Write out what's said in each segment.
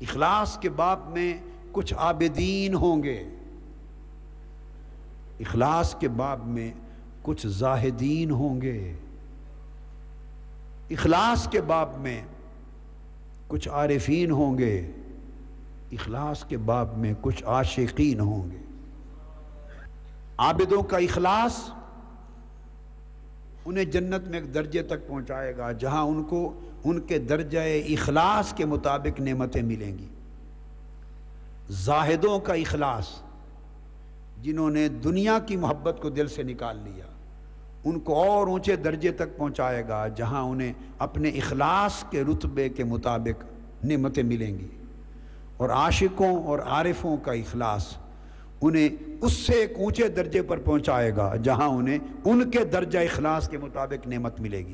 اخلاص کے باب میں کچھ عابدین ہوں گے، اخلاص کے باب میں کچھ زاہدین ہوں گے، اخلاص کے باب میں کچھ عارفین ہوں گے، اخلاص کے باب میں کچھ عاشقین ہوں گے۔ عابدوں کا اخلاص انہیں جنت میں ایک درجے تک پہنچائے گا جہاں ان کو ان کے درجہ اخلاص کے مطابق نعمتیں ملیں گی۔ زاہدوں کا اخلاص، جنہوں نے دنیا کی محبت کو دل سے نکال لیا، ان کو اور اونچے درجے تک پہنچائے گا جہاں انہیں اپنے اخلاص کے رتبے کے مطابق نعمتیں ملیں گی۔ اور عاشقوں اور عارفوں کا اخلاص انہیں اس سے ایک اونچے درجے پر پہنچائے گا جہاں انہیں ان کے درجہ اخلاص کے مطابق نعمت ملے گی۔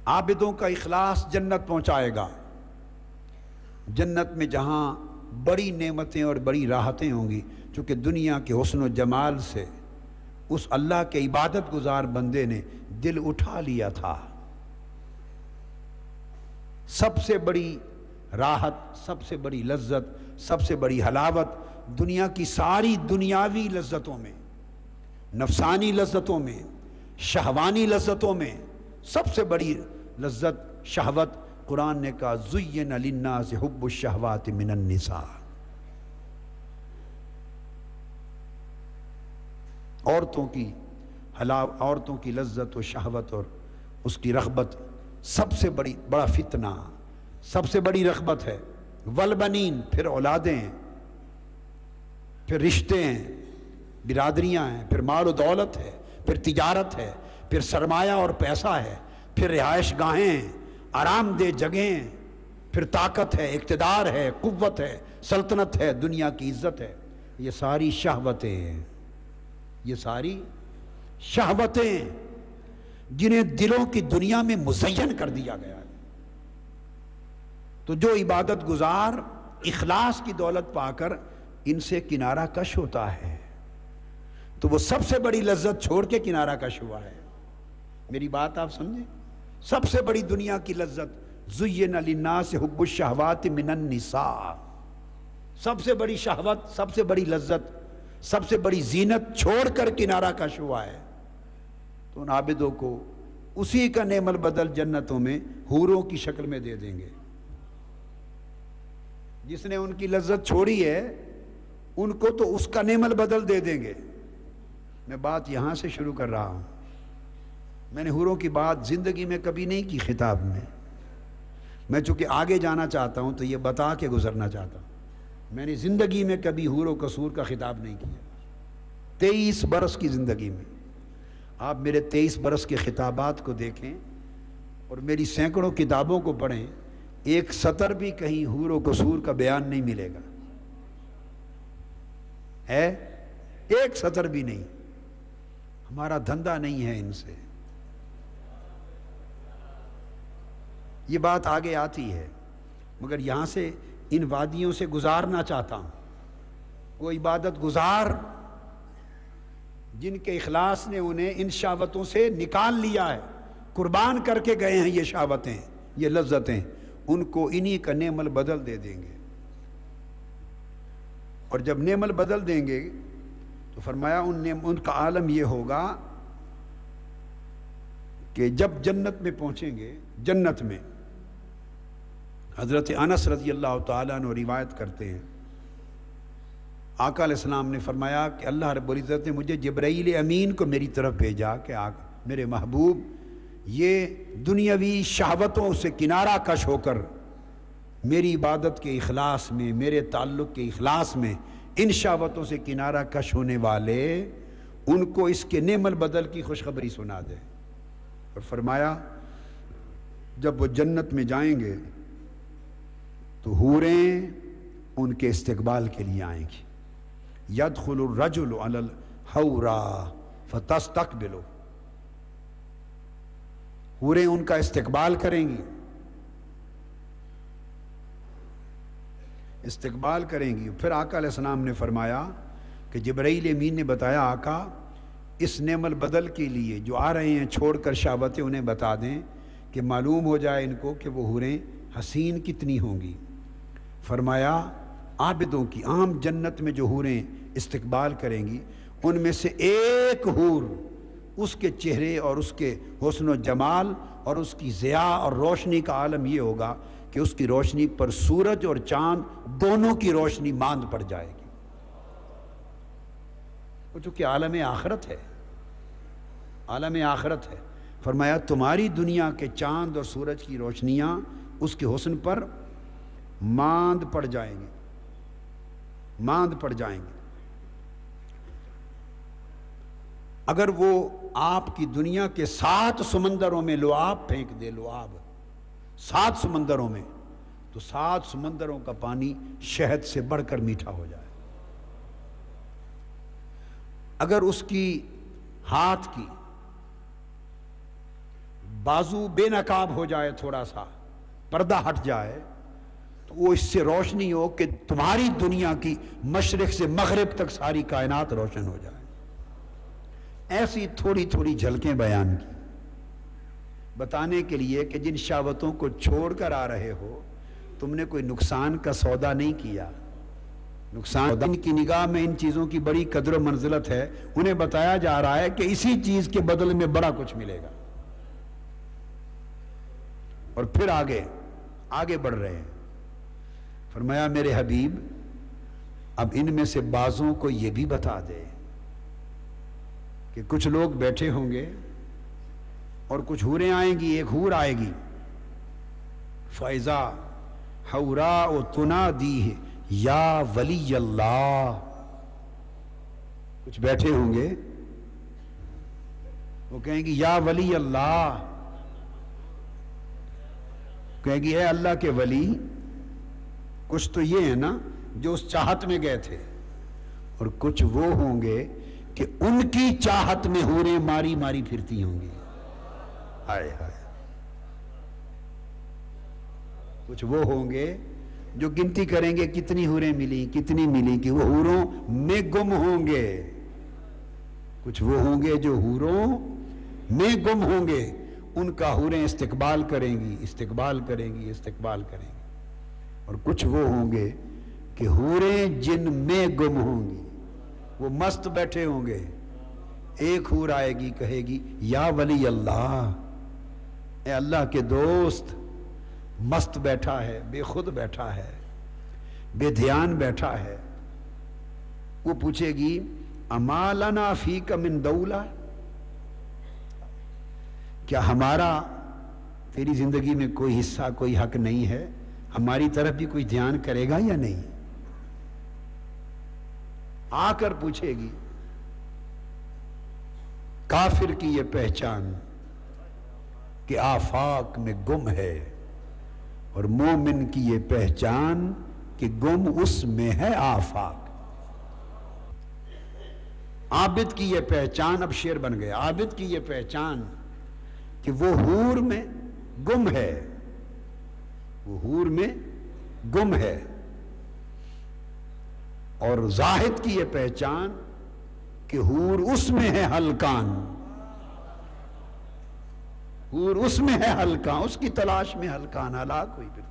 عابدوں کا اخلاص جنت پہنچائے گا، جنت میں جہاں بڑی نعمتیں اور بڑی راحتیں ہوں گی، چونکہ دنیا کے حسن و جمال سے اس اللہ کے عبادت گزار بندے نے دل اٹھا لیا تھا۔ سب سے بڑی راحت، سب سے بڑی لذت، سب سے بڑی حلاوت دنیا کی ساری دنیاوی لذتوں میں، نفسانی لذتوں میں، شہوانی لذتوں میں سب سے بڑی لذت شہوت، قرآن نے کہا زُيِّنَ لِلنَّاسِ حُبُّ الشَّهَوَاتِ مِنَ النِّسَاءِ، عورتوں کی لذت و شہوت اور اس کی رغبت سب سے بڑا فتنہ، سب سے بڑی رغبت ہے۔ والبنین، پھر اولادیں ہیں، پھر رشتے ہیں، برادریاں ہیں، پھر مال و دولت ہے، پھر تجارت ہے، پھر سرمایہ اور پیسہ ہے، پھر رہائش گاہیں ہیں، آرام دہ جگہیں ہیں، پھر طاقت ہے، اقتدار ہے، قوت ہے، سلطنت ہے، دنیا کی عزت ہے۔ یہ ساری شہوتیں ہیں، یہ ساری شہوتیں ہیں جنہیں دلوں کی دنیا میں مزین کر دیا گیا ہے۔ تو جو عبادت گزار اخلاص کی دولت پا کر ان سے کنارہ کش ہوتا ہے تو وہ سب سے بڑی لذت چھوڑ کے کنارہ کش ہوا ہے۔ میری بات آپ سمجھیں؟ سب سے بڑی دنیا کی لذت زُيِّنَ لِلنَّاسِ حُبُّ الشَّهَوَاتِ مِنَ النِّسَاءِ، سب سے بڑی شہوت، سب سے بڑی لذت، سب سے بڑی زینت چھوڑ کر کنارہ کش ہوا ہے۔ تو ان عابدوں کو اسی کا نعم البدل جنتوں میں حوروں کی شکل میں دے دیں گے۔ جس نے ان کی لذت چھوڑی ہے ان کو تو اس کا نعم البدل دے دیں گے۔ میں بات یہاں سے شروع کر رہا ہوں، میں نے حوروں کی بات زندگی میں کبھی نہیں کی خطاب میں چونکہ آگے جانا چاہتا ہوں تو یہ بتا کے گزرنا چاہتا ہوں۔ میں نے زندگی میں کبھی حور و قصور کا خطاب نہیں کیا، 23 برس کی زندگی میں۔ آپ میرے 23 برس کے خطابات کو دیکھیں اور میری سینکڑوں کتابوں کو پڑھیں، ایک سطر بھی کہیں حور و قصور کا بیان نہیں ملے گا، ہے ایک سطر بھی نہیں۔ ہمارا دھندہ نہیں ہے ان سے، یہ بات آگے آتی ہے، مگر یہاں سے ان وادیوں سے گزارنا چاہتا ہوں۔ وہ عبادت گزار جن کے اخلاص نے انہیں ان شہوتوں سے نکال لیا ہے، قربان کر کے گئے ہیں یہ شہوتیں، یہ لذتیں، ان کو انہی کا نعم البدل دے دیں گے۔ اور جب نعم البدل دیں گے تو فرمایا ان کا عالم یہ ہوگا کہ جب جنت میں پہنچیں گے، جنت میں حضرت انس رضی اللہ تعالیٰ عنہ روایت کرتے ہیں، آقا علیہ السلام نے فرمایا کہ اللہ رب العزت نے مجھے جبرائیل امین کو میری طرف بھیجا کہ میرے محبوب یہ دنیاوی شہوتوں سے کنارہ کش ہو کر میری عبادت کے اخلاص میں، میرے تعلق کے اخلاص میں ان شہوتوں سے کنارہ کش ہونے والے ان کو اس کے نعم البدل کی خوشخبری سنا دے۔ اور فرمایا جب وہ جنت میں جائیں گے تو حوریں ان کے استقبال کے لیے آئیں گی۔ يدخل الرجل على الحورى فتستقبله، حوریں ان کا استقبال کریں گی، استقبال کریں گی۔ پھر آقا علیہ السلام نے فرمایا کہ جبرائیل امین نے بتایا آقا اس نعم البدل کے لیے جو آ رہے ہیں چھوڑ کر شہوتیں انہیں بتا دیں کہ معلوم ہو جائے ان کو کہ وہ حوریں حسین کتنی ہوں گی۔ فرمایا عابدوں کی عام جنت میں جو حوریں استقبال کریں گی ان میں سے ایک حور، اس کے چہرے اور اس کے حسن و جمال اور اس کی ضیاء اور روشنی کا عالم یہ ہوگا کہ اس کی روشنی پر سورج اور چاند دونوں کی روشنی ماند پڑ جائے گی۔ وہ چونکہ عالم آخرت ہے، عالم آخرت ہے۔ فرمایا تمہاری دنیا کے چاند اور سورج کی روشنیاں اس کے حسن پر ماند پڑ جائیں گے، ماند پڑ جائیں گے۔ اگر وہ آپ کی دنیا کے 7 سمندروں میں لعاب پھینک دے، لعاب 7 سمندروں میں، تو 7 سمندروں کا پانی شہد سے بڑھ کر میٹھا ہو جائے۔ اگر اس کی ہاتھ کی بازو بے نقاب ہو جائے، تھوڑا سا پردہ ہٹ جائے، تو وہ اس سے روشنی ہو کہ تمہاری دنیا کی مشرق سے مغرب تک ساری کائنات روشن ہو جائے۔ ایسی تھوڑی تھوڑی جھلکیں بیان کی، بتانے کے لیے کہ جن شہوتوں کو چھوڑ کر آ رہے ہو تم نے کوئی نقصان کا سودا نہیں کیا۔ نقصان ان کی نگاہ میں ان چیزوں کی بڑی قدر و منزلت ہے، انہیں بتایا جا رہا ہے کہ اسی چیز کے بدلے میں بڑا کچھ ملے گا۔ اور پھر آگے بڑھ رہے ہیں۔ فرمایا میرے حبیب اب ان میں سے بعضوں کو یہ بھی بتا دے کہ کچھ لوگ بیٹھے ہوں گے اور کچھ حوریں آئیں گی، ایک حور آئے گی، فَإِذَا حَوْرَاءُ تُنَادِيهِ یا ولی اللہ۔ کچھ بیٹھے ہوں گے، وہ کہیں گی یا ولی اللہ، کہیں گی اے اللہ کے ولی۔ کچھ تو یہ ہے نا جو اس چاہت میں گئے تھے، اور کچھ وہ ہوں گے کہ ان کی چاہت میں حوریں ماری ماری پھرتی ہوں گی۔ ہائے ہائے۔ کچھ وہ ہوں گے جو گنتی کریں گے کتنی حوریں ملی کتنی ملی، کہ وہ حوروں میں گم ہوں گے۔ کچھ وہ ہوں گے جو حوروں میں گم ہوں گے، ان کا حوریں استقبال کریں گی، استقبال کریں گی، استقبال کریں گی۔ اور کچھ وہ ہوں گے کہ حوریں جن میں گم ہوں گی، وہ مست بیٹھے ہوں گے۔ ایک حور آئے گی کہے گی یا ولی اللہ، اے اللہ کے دوست، مست بیٹھا ہے، بے خود بیٹھا ہے، بے دھیان بیٹھا ہے۔ وہ پوچھے گی اما لنا فیک من دولہ، کیا ہمارا تیری زندگی میں کوئی حصہ کوئی حق نہیں ہے؟ ہماری طرف بھی کوئی دھیان کرے گا یا نہیں؟ آ کر پوچھے گی۔ کافر کی یہ پہچان کہ آفاق میں گم ہے، اور مومن کی یہ پہچان کہ گم اس میں ہے آفاق۔ عابد کی یہ پہچان، اب شعر بن گیا، عابد کی یہ پہچان کہ وہ حور میں گم ہے، وہ حور میں گم ہے، اور زاہد کی یہ پہچان کہ حور اس میں ہے ہلکان، حور اس میں ہے ہلکان، اس کی تلاش میں ہلکان ہلاک ہوئی۔ پھر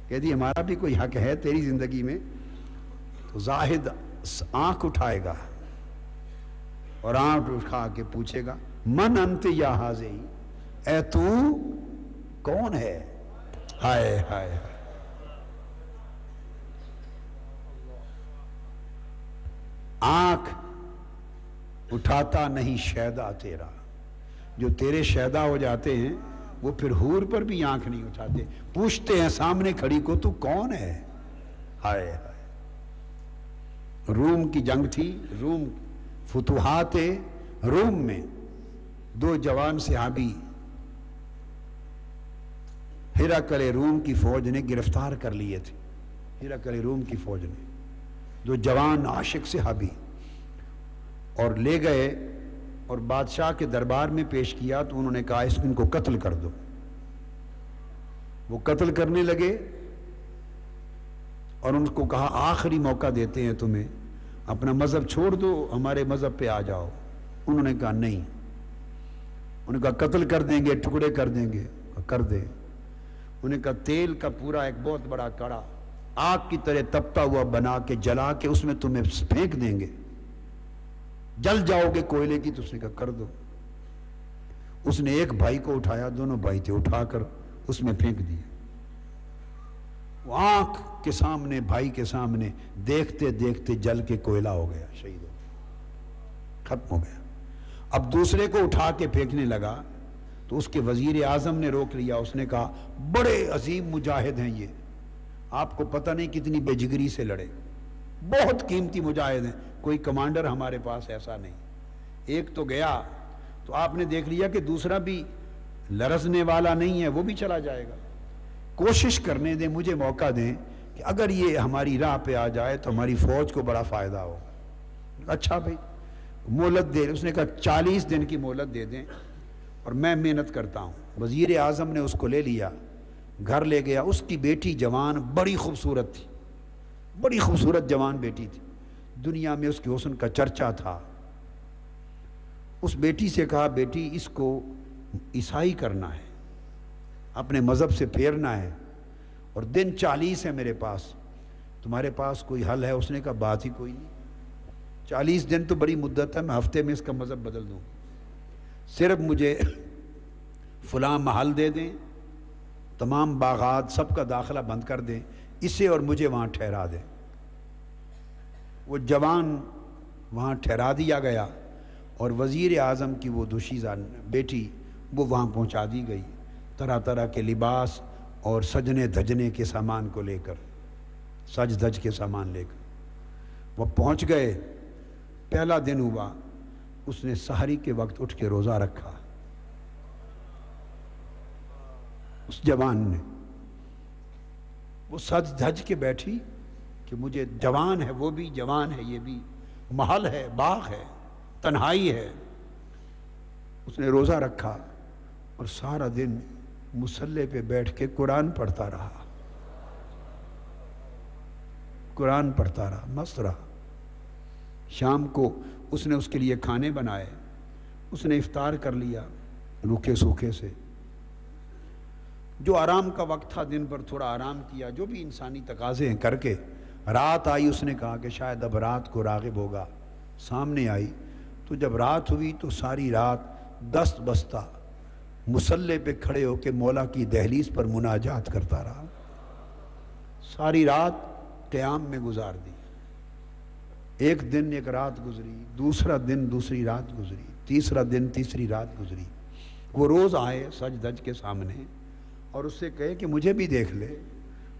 کہتی ہمارا بھی کوئی حق ہے تیری زندگی میں؟ تو زاہد آنکھ اٹھائے گا اور آنکھ اٹھا کے پوچھے گا من انت یا حاضی، اے تو کون ہے؟ ہائے ہائے۔ آنکھ اٹھاتا نہیں شیدا تیرا، جو تیرے شیدا ہو جاتے ہیں وہ پھر حور پر بھی آنکھ نہیں اٹھاتے، پوچھتے ہیں سامنے کھڑی کو تو کون ہے؟ ہائے ہائے۔ روم کی جنگ تھی، روم فتوحات روم میں 2 جوان صحابی ہرقل روم کی فوج نے گرفتار کر لیے تھے، ہرقل روم کی فوج نے 2 جوان عاشق صحابی، اور لے گئے اور بادشاہ کے دربار میں پیش کیا، تو انہوں نے کہا ان کو قتل کر دو۔ وہ قتل کرنے لگے اور ان کو کہا آخری موقع دیتے ہیں تمہیں، اپنا مذہب چھوڑ دو، ہمارے مذہب پہ آ جاؤ۔ انہوں نے کہا نہیں، انہوں نے کہا قتل کر دیں گے، ٹکڑے کر دیں گے۔ کر دے. انہیں کہا تیل کا پورا ایک بہت بڑا کڑا آگ کی طرح تپتا ہوا بنا کے جلا کے اس میں تمہیں پھینک دیں گے, جل جاؤ گے کوئلے کی. تو اس نے کہا کر دو. اس نے ایک بھائی کو اٹھایا, دونوں بھائی تھے, اٹھا کر اس میں پھینک دیا. وہ آنکھ کے سامنے, بھائی کے سامنے دیکھتے دیکھتے جل کے کوئلہ ہو گیا, شہید ہو گیا, ختم ہو گیا. اب دوسرے کو اٹھا کے پھینکنے لگا تو اس کے وزیر اعظم نے روک لیا. اس نے کہا بڑے عظیم مجاہد ہیں یہ, آپ کو پتہ نہیں کتنی بے جگری سے لڑے, بہت قیمتی مجاہد ہیں, کوئی کمانڈر ہمارے پاس ایسا نہیں. ایک تو گیا تو آپ نے دیکھ لیا کہ دوسرا بھی لرزنے والا نہیں ہے, وہ بھی چلا جائے گا. کوشش کرنے دیں, مجھے موقع دیں کہ اگر یہ ہماری راہ پہ آ جائے تو ہماری فوج کو بڑا فائدہ ہوگا. اچھا بھائی مہلت دے. اس نے کہا 40 دن کی مہلت دے دیں اور میں محنت کرتا ہوں. وزیر اعظم نے اس کو لے لیا, گھر لے گیا. اس کی بیٹی جوان بڑی خوبصورت تھی, بڑی خوبصورت جوان بیٹی تھی, دنیا میں اس کے حسن کا چرچا تھا. اس بیٹی سے کہا بیٹی اس کو عیسائی کرنا ہے, اپنے مذہب سے پھیرنا ہے, اور دن 40 ہے میرے پاس, تمہارے پاس کوئی حل ہے؟ اس نے کہا بات ہی کوئی نہیں, 40 دن تو بڑی مدت ہے, میں ہفتے میں اس کا مذہب بدل دوں, صرف مجھے فلاں محل دے دیں, تمام باغات سب کا داخلہ بند کر دیں, اسے اور مجھے وہاں ٹھہرا دیں. وہ جوان وہاں ٹھہرا دیا گیا اور وزیر اعظم کی وہ دوشیزہ بیٹی وہ وہاں پہنچا دی گئی, طرح طرح کے لباس اور سجنے دھجنے کے سامان کو لے کر, سج دھج کے سامان لے کر وہ پہنچ گئے. پہلا دن ہوا, اس نے سحری کے وقت اٹھ کے روزہ رکھا. اس جوان نے, وہ سج دھج کے بیٹھی کہ مجھے جوان ہے, وہ بھی جوان ہے, یہ بھی محل ہے, باغ ہے, تنہائی ہے. اس نے روزہ رکھا اور سارا دن مصلے پہ بیٹھ کے قرآن پڑھتا رہا, قرآن پڑھتا رہا, مست رہا. شام کو اس نے اس کے لیے کھانے بنائے, اس نے افطار کر لیا روکھے سوکھے سے. جو آرام کا وقت تھا دن پر تھوڑا آرام کیا, جو بھی انسانی تقاضے ہیں کر کے. رات آئی, اس نے کہا کہ شاید اب رات کو راغب ہوگا. سامنے آئی تو جب رات ہوئی تو ساری رات دست بستہ مصلے پہ کھڑے ہو کے مولا کی دہلیز پر مناجات کرتا رہا. ساری رات قیام میں گزار دی. ایک دن ایک رات گزری, دوسرا دن دوسری رات گزری, تیسرا دن تیسری رات گزری. وہ روز آئے سج دھج کے سامنے اور اس سے کہے کہ مجھے بھی دیکھ لے,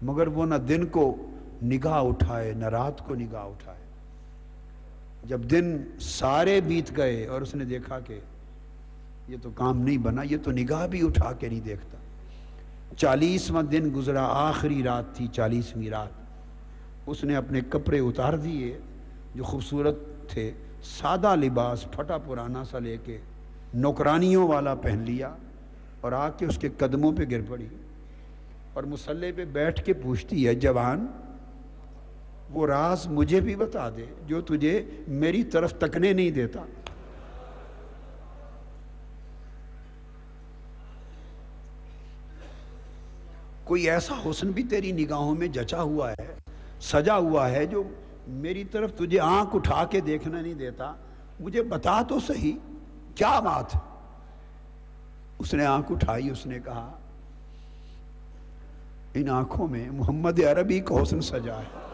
مگر وہ نہ دن کو نگاہ اٹھائے نہ رات کو نگاہ اٹھائے. جب دن سارے بیت گئے اور اس نے دیکھا کہ یہ تو کام نہیں بنا, یہ تو نگاہ بھی اٹھا کے نہیں دیکھتا. 40واں دن گزرا, آخری رات تھی, 40ویں رات. اس نے اپنے کپڑے اتار دیے جو خوبصورت تھے, سادہ لباس پھٹا پرانا سا لے کے نوکرانیوں والا پہن لیا اور آ کے اس کے قدموں پہ گر پڑی اور مصلے پہ بیٹھ کے پوچھتی ہے جوان وہ راز مجھے بھی بتا دے جو تجھے میری طرف تکنے نہیں دیتا. کوئی ایسا حسن بھی تیری نگاہوں میں جچا ہوا ہے, سجا ہوا ہے, جو میری طرف تجھے آنکھ اٹھا کے دیکھنا نہیں دیتا, مجھے بتا تو صحیح کیا بات ہے. اس نے آنکھ اٹھائی, اس نے کہا ان آنکھوں میں محمد عربی کا حسن سجا ہے.